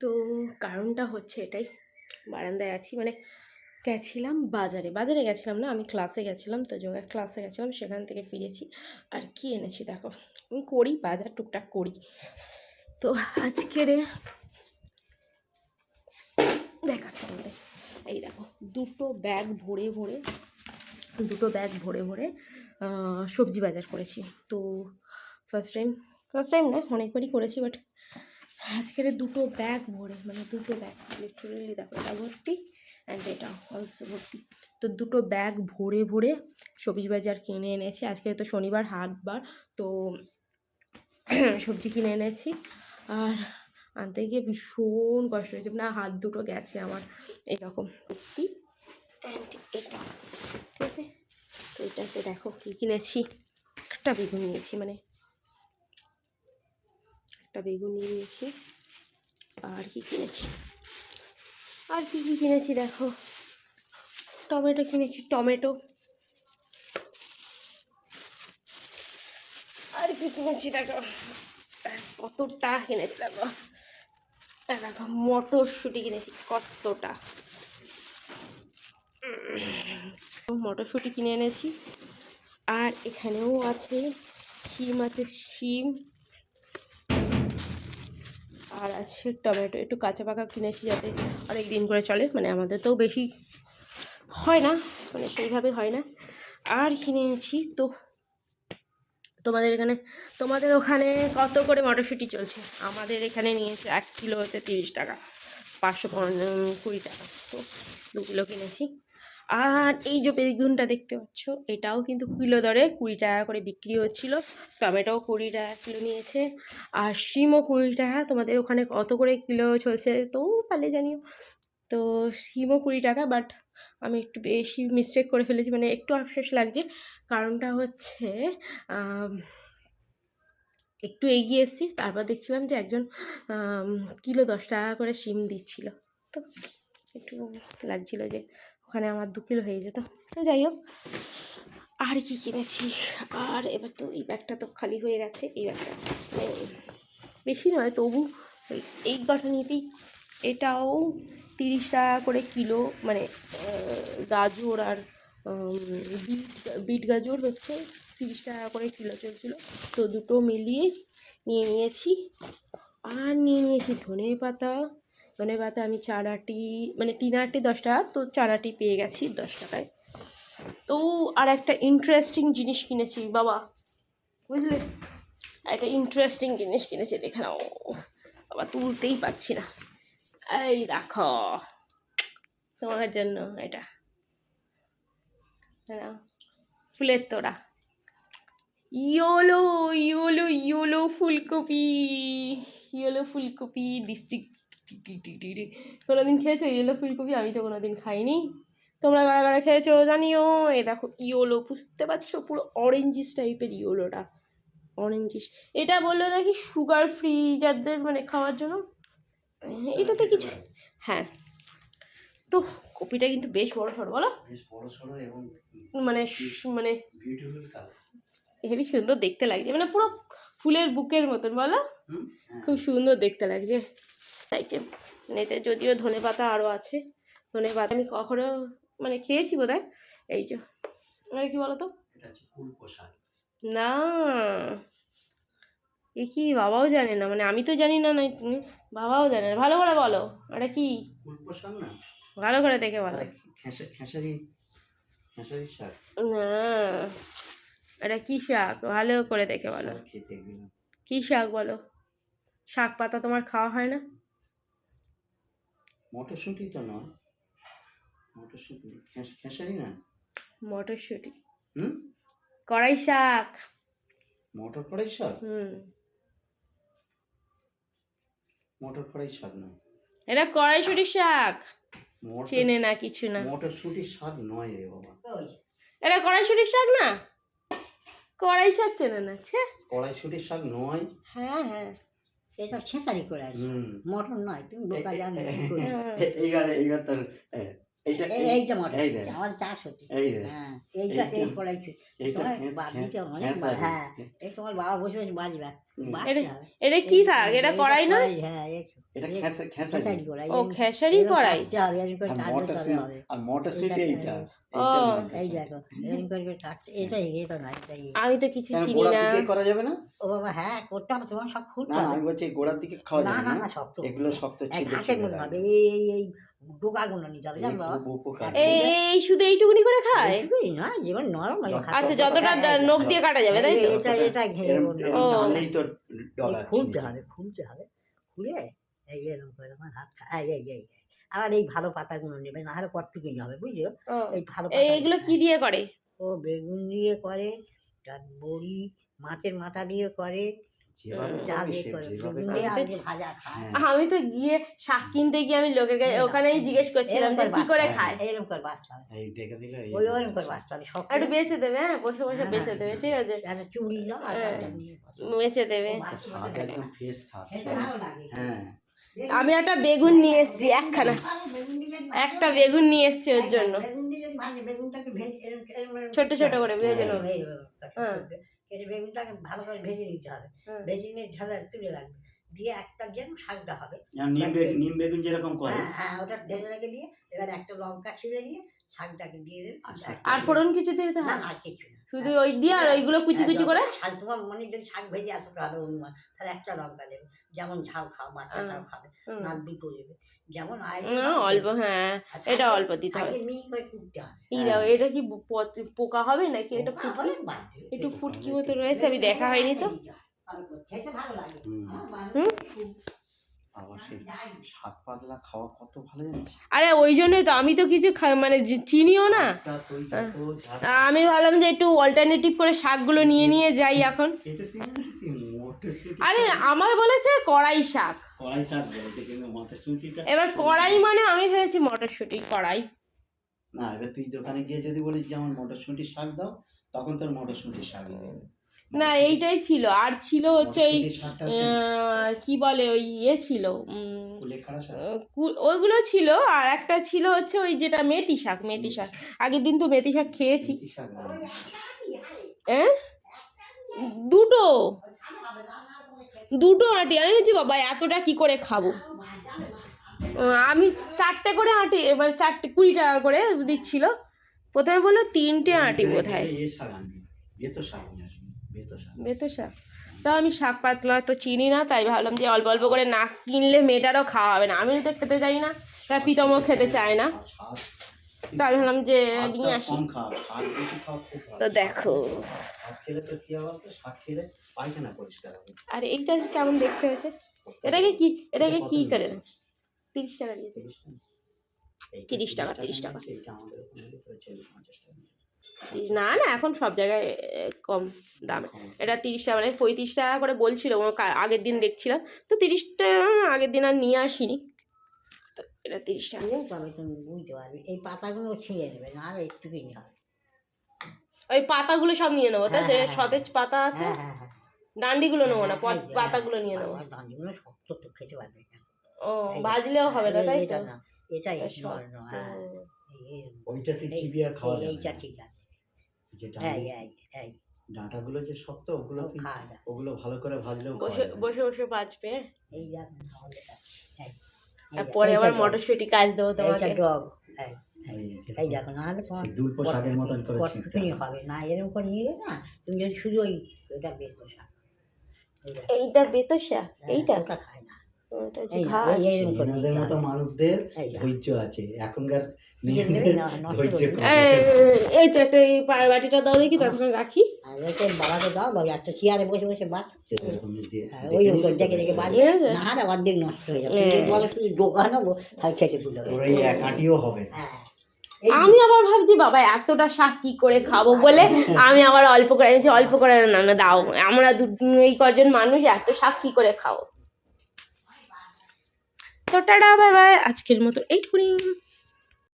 তো কারণটা হচ্ছে এটাই, বারান্দায় আছি, মানে গেছিলাম বাজারে গেছিলাম না, আমি ক্লাসে গেছিলাম, তো যোগা ক্লাসে গেছিলাম, সেখান থেকে ফিরেছি। আর কি এনেছি দেখো, আমি করি বাজার টুকটাক করি। তো আজকের দেখাচ্ছি আমাদের, এই দেখো দুটো ব্যাগ ভরে সবজি বাজার করেছি। তো ফার্স্ট টাইম না, অনেকবারই করেছি, বাট আজকের দুটো ব্যাগ ভরে, মানে দুটো ব্যাগ লিটারেলি দেখো, এটা ভর্তি অ্যান্ড এটা অলসো ভর্তি। তো দুটো ব্যাগ ভরে সবজি বাজার কিনে এনেছি। আজকে তো শনিবার হাটবার, তো সবজি কিনে এনেছি। আর আনতে গিয়ে ভীষণ কষ্ট হয়েছে, না হাত দুটো গেছে আমার এরকম ভর্তি। অ্যান্ড এটা ঠিক আছে, তো এটাতে দেখো কী কিনেছি। একটা বেগুন নিয়েছি, মানে একটা বেগুন নিয়েছি। আর কি কিনেছি দেখো, টমেটো কিনেছি, টমেটো। আর কি কিনেছি দেখো, কতটা কিনেছি দেখো, দেখো মটরশুঁটি কিনেছি কতটা, মটরশুঁটি কিনে এনেছি। আর এখানেও আছে শিম, আর আছে টমেটো, একটু কাঁচা পাকা কিনেছি যাতে অনেক দিন করে চলে, মানে আমাদের তো বেশি হয় না, মানে সেইভাবে হয় না। আর কিনে এনেছি, তো তোমাদের ওখানে কত করে মটরশুঁটি চলছে? আমাদের এখানে নিয়েছে 1 কিলো হচ্ছে 30 টাকা, 520 টাকা, তো 2 কিলো কিনেছি। আর এই যে বেগুনটা দেখতে পাচ্ছ, এটাও কিন্তু কিলো দরে 20 টাকা করে বিক্রি হচ্ছিল। টমেটোও 20 টাকা কিলো নিয়েছে, আর শিমও 20 টাকা। তোমাদের ওখানে কত করে কিলো চলছে তো পারলে জানিও। তো শিমও 20 টাকা, বাট আমি একটু বেশি মিস্টেক করে ফেলেছি, মানে একটু আফসোস লাগছে। কারণটা হচ্ছে একটু এগিয়ে এসেছি, তারপর দেখছিলাম যে একজন কিলো 10 টাকা করে শিম দিচ্ছিল, তো একটু লাগছিল যে ওখানে আমার 2 কিলো হয়ে যেত। তো যাই হোক, আর কি কিনেছি, আর এবার তো এই ব্যাগটা তো খালি হয়ে গেছে। এই ব্যাগটা বেশি নয়, তবু এই কটা নিতেই, এটাও 30 টাকা করে কিলো, মানে গাজর আর বিট গাজর হচ্ছে 30 টাকা করে কিলো চলছিল, তো দুটো মিলিয়ে নিয়েছি। আর নিয়েছি ধনে পাতা আমি 4 আটি, মানে 3 আটি 10 টাকা, তো 4 আটি পেয়ে গেছি 10 টাকায়। তো আর একটা ইন্টারেস্টিং জিনিস কিনেছি বাবা, বুঝলে, একটা ইন্টারেস্টিং জিনিস কিনেছি, দেখে নাও বাবা, তুলতেই পারছি না। এই দেখো তোমার জন্য এটা, ফুলের তোড়া, ইয়োলো ফুলকপি ডিস্ট্রিক্ট। কোনোদিন খেয়েছো ইয়েলো ফুলকপি? আমি তো কোনোদিন খাইনি, তোমরা কারা খেয়েছো জানিও। এ দেখো ইয়োলো, বুঝতে পারছো, পুরো অরেঞ্জিস টাইপের ইয়োলোটা, অরেঞ্জিস। এটা বললো নাকি সুগার ফ্রি যাদের, মানে খাওয়ার জন্য, এটাতে কিছু, হ্যাঁ। তো কপিটা কিন্তু বেশ বড় সড়ো, বলো, মানে মানে হেবি সুন্দর দেখতে লাগছে, মানে পুরো ফুলের বুকের মতন, বলো, খুব সুন্দর দেখতে লাগছে। তাইকে এতে যদিও ধনে পাতা আরও আছে, ধনে পাতা আমি কখনো মানে খেয়েছি বোধহয়। এই যে মানে কি বলতো, না এ কি বাবাও জানে না, মানে আমি তো জানি না, বাবাও জানে না। ভালো করে বলো এটা কি, ভালো করে দেখে বলো। না এটা কি শাক, ভালো করে দেখে বলো, কি শাক বলো। শাক পাতা তোমার খাওয়া হয় না? মটরশুঁটি তো নয়, মটরশুঁটি খেসারি না, মটরশুঁটি, কড়াই শাক, মটর কড়াই শাক, মটর কড়াই শাক নয়, এটা কড়াইশুঁটির শাক, চেনে না কিছু না, মটরশুঁটির শাক নয় রে বাবা, এটা কড়াইশুঁটির শাক না, কড়াই শাক চেনে না, ছে কড়াইশুঁটির শাক নয়। হ্যাঁ হ্যাঁ, এটা খেসারি করে মটর নয়, তুমি বোকা জানো। এইবার তোর এইটা এইটা মোটা এই দেখ আমার চাষ হচ্ছে এই দেখ হ্যাঁ এইটা এই এইটা- কড়াই এইটা তোমার খেস বাদ দিতে খেস অনেক খেস বা- আছে। হ্যাঁ এই তোমার বাবা বসে বসে বাজবে বাজতে এটা- হবে এটা কি থাক এটা কড়াই না হ্যাঁ এটা এই খেসা খেসা খেসারি কড়াই ও খেসারি কড়াই এরকম করে আর কাটলে তবে মটরশুঁটি হবে আর মটরশুঁটি এইটা- এইটা ও, এইটা এই মটরশুঁটি। দেখো এরকম করে কাটতে এটা না এটা আমি তো কিছু কেন চিনি গোড়ার না দিকে করা যাবে না? ও বাবা হ্যাঁ করতে হবে তোমার সব খুলতে না হবে আমি বলছি গোড়ার দিকে খাওয়া না যাবে না না না শক্ত এগুলো শক্ত এই ছিল ঘাসের মতো হবে এই ডোকাগুলো নিতে হবে জানো বাবা উপকার এই শুধু এইটুকুনি করে খায় এইটুকুই না যেমন নরম ওই যত- আচ্ছা হাতের যতটা হ্যাঁ, হ্যাঁ, নখ দিয়ে কাটা যাবে তাই তো এটা এটা ঘেরে এরম বলতে এরম ও। টানলেই তো এই ডগা খুলতে হবে খুলে এই এরকম করে আমার হাত এই আবার এই ভালো পাতাগুলো নেবে না হলে কটটুকিনি হবে বুঝছো ও, এই ভালো এইগুলো কি দিয়ে করে ও বেগুন দিয়ে করে তার বড়ি মাছের মাথা দিয়ে করে যেভাবে চাল করবে দিয়ে সে করে যেভাবে বেগুন করবে। দিয়ে আগে ভাজা খায় হ্যাঁ, আমি তো গিয়ে শাক কিনতে গিয়ে আমি লোকের কাছে ওখানেই জিজ্ঞেস করছিলাম যে কি করে খায় এরকম করে বাঁচতে হবে এই দেখে দিলে এই ওরকম করে বাঁচতে হবে সব একটু বেছে দেবে হ্যাঁ বসে বসে বেছে দেবে ঠিক আছে একটা চুড়ি দাও আর হ্যাঁ। একটা নিয়ে বসো। বেছে দেবে স্বাদ একদম ফ্রেশ স্বাদ খেতে ভালো লাগে হ্যাঁ আমি একটা বেগুন নিয়ে এসেছি একখানা একটা বেগুন নিয়ে এসেছি ওর জন্য বেগুন দিয়ে যদি ভাজে বেগুনটাকে ভেজে এরম ছোট ছোট করে ভেজে হ্যাঁ। নেবো হ্যাঁ। কেটে বেগুনটাকে ভালো করে ভেজে নিতে হবে হ্যাঁ। ভেজে নিয়ে ঝালে তুলে রাখবে দিয়ে একটা যেন শাকটা হবে আর নিম বেগুন যেরকম করে হ্যাঁ ওটা ঢেলে রেখে দিয়ে এবার একটা লঙ্কা ছিঁড়ে নিয়ে শাকটাকে দিয়ে দেবে আচ্ছা। আর ফোড়ন কিছু দিতে না হয় না আর কিছু না শুধু ওই দিয়ে আর ওইগুলো কুচি কুচি করে শাক তোমার মনে যদি শাক ভেজে এত ভালো অনুমান তাহলে একটা লঙ্কা দেবে যেমন ঝাল খাও বাচ্চাটাও খাবে হুম। না দুটো দেবে যেমন অল্প হ্যাঁ এটা অল্প দিতে হবে মিহি করে কুটতে হবে এই দাও এটা কি পোকা হবে নাকি এটা পোকা ফুটকি হলে বাদ দেবে। একটু ফুটকি মতো রয়েছে আমি দেখা হয়নি তো খেতে ভালো লাগে হুম। আমার বান্ধবী হুম? খুব আবার সেই শাক পাতলা খাওয়া কত ভালো জানিস আরে ওই জন্যই তো আমি তো কিছু মানে চিনিও না শাকটা তুই যত ঝাল- আমি ভাবলাম যে একটু অল্টারনেটিভ করে শাকগুলো নিয়ে নিয়ে যাই এখন খেতে তুই মটরশুঁটি আরে আমার বলেছে কড়াই শাক কড়াই শাক বলতে কিন্তু মটরশুঁটিটা এবার কড়াই মানে আমি ভেবেছি মটরশুঁটি কড়াই না এবার তুই দোকানে গিয়ে যদি বলিস যে আমার মটরশুঁটির শাক দাও তখন তোর মটরশুঁটির শাকই দেবে না এইটাই ছিল আর ছিল হচ্ছে ওই মটরশুঁটির শাকটা হচ্ছে কি বলে ওই ইয়ে ছিল কুলেখাড়া শাক ওইগুলো ছিল আর একটা ছিল হচ্ছে ওই যেটা মেথি শাক আগের দিন তো মেথি শাক খেয়েছি কি শাক বলে? হ্যাঁ দুটো দুটো আঁটি আমি বলছি বাবা এতটা কি করে খাবো আমি 4টে করে আঁটি এবার 4টে 20 টাকা করে দিচ্ছিল প্রথমে বললো 3টে আঁটি বোধ হয় এ শাক আনবি বেতো শাক নিয়ে আসবি বেতো শাক বেতো শাক তাও আমি শাক পাতলা তো চিনি না তাই ভাবলাম যে অল্প অল্প করে না কিনলে মেয়েটারও খাওয়া হবে না আমিও তো খেতে চাই না তার প্রীতমও খেতে চায় না আর শাক তো আমি ভাবলাম যে শাকটা নিয়ে আসি কম খাও শাক বেশি খাওয়া খুব ভালো তো দেখো শাক খেলে তো কি হবে বলতো? শাক খেলে পায়খানা পরিষ্কার হবে আর এইটা কেমন দেখতে হয়েছে এটাকে কি করে 30 টাকা দিয়েছে 30 টাকা, 30 টাকা। এইটা আমাদের ওখানে 40-50 টাকা না না এখন সব জায়গায় কম দামে এটা 30 টাকা মানে 35 টাকা করে বলছিল আগের দিন দেখছিলাম তো 30 টাকা আগের দিন আর নিয়ে আসিনি তো এটা 30 টাকা দিলে তবে তুমি বুঝতে পারবে এই পাতাগুলো ছিঁড়ে নেবে না আর একটু কিনে হবে ওই পাতাগুলো সব নিয়ে নেবো তাই তো? হ্যাঁ, হ্যাঁ, সতেজ পাতা আছে হ্যাঁ ডান্ডিগুলো নেবো না এই যে, পাতাগুলো নিয়ে নেবো দাঁড়িগুলো শক্ত তো খেতে পারবে না। ও এই যে, ভাজলেও হবে না তাই তো এটা না এটাই এটা নরম, শক্ত। হ্যাঁ ওইটা তুই চিবিয়ে আর খাওয়া যাবে এইটা না। ঠিক আছে যেটা এই ডাঁটাগুলো যে শক্ত ওগুলো তুই খাওয়া যায় ওগুলো ভালো করে ভাজলেও খাওয়া বসে যাবে না। বসে বসে বাজবে এই দেখ তাহলে এই, আর পরে এইটা আবার ডগ, মটরশুঁটি কাজ দেবো এইটা তোমাকে ডগ এই এই এই দেখো না হলে তোমার সেই দুল্প শাকের মতন করে ছিঁড়তে কটটুকুনি হবে। হবে না এরকম করে নিয়ে না তুমি যদি শুধু ওই ওটা বের করে রাখো। এই দেখো, এইটা বেতো শাক এইটা ওটা খায় না ওটা হচ্ছে এই না, ঘাস এরকম করে এনাদের নিতে মতো হবে। মানুষদের এই দেখো। ধৈর্য আছে এখনকার নিজের মেয়েদের নেবে না, নষ্ট ধৈর্য করবে। কম। এই তো একটা এই পায়ের বাটিটা দাও দেখি ততক্ষণ রাখি আর ওকে বাবাকে দাও বাবা একটা চেয়ারে বসে বসে বাঁচ এরকম দিয়ে- হ্যাঁ, দেখে ওই নিবি উপর তো দেখে দেখে বেশ। বাঁচবে ঠিক আছে। না হলে অর্ধেক নষ্ট হয়ে যাবে হ্যাঁ। তুমি যদি বলো শুধু দোকান হবো তাহলে খেতে তুলে তোর এই এক আঁটিও হবে না। হ্যাঁ আমি আবার ভাবছি বাবা এতটা শাক কি করে খাবো বলে আমি আবার অল্প করে আমি বলছি, অল্প করে না না দাও আমরা এই কজন মানুষ এত শাক কি করে খাও তো টাটা বাই বাই আজকের মতো এইটুকুনি